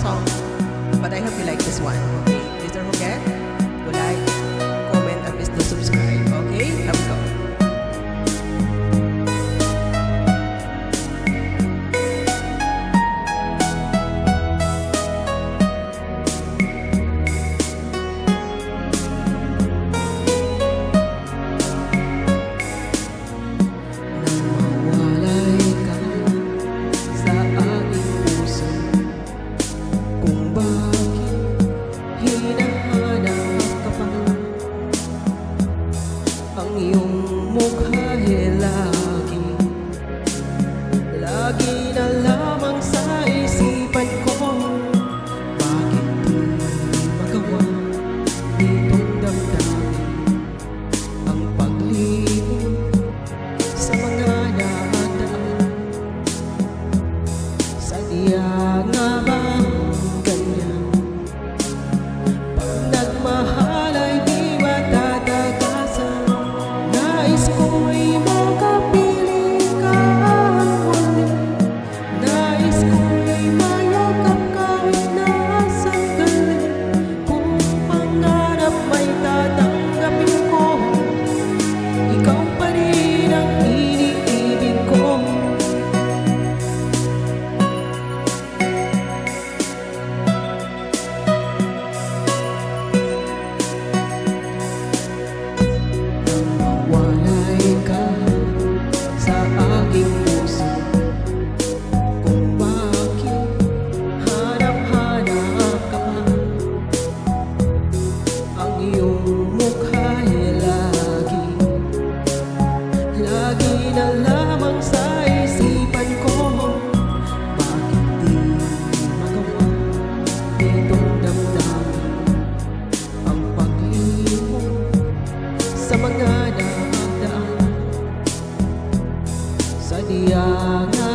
song, but I hope you like this one. Okay, please don't forget to like, comment, and please do subscribe. Okay, here we go. Ang iyong mukha lagi na lamang sa isipan ko. Bakit di magawa itong damdamin ang paglimot sa mga naandaan? Sadya nga ba ganyan? Pag nagmahal ay di matatagasan. Nais ko'y makapiling ka muli. Nais ko'y mayakap kahit na sandali. Kung pangarap may tatanggapin ko, ikaw pa rin ang iniibig ko. Lagi na lamang sa isipan ko. Bakit di magawa itong damdamin ang paglimot sa mga naandaan? Sadya nga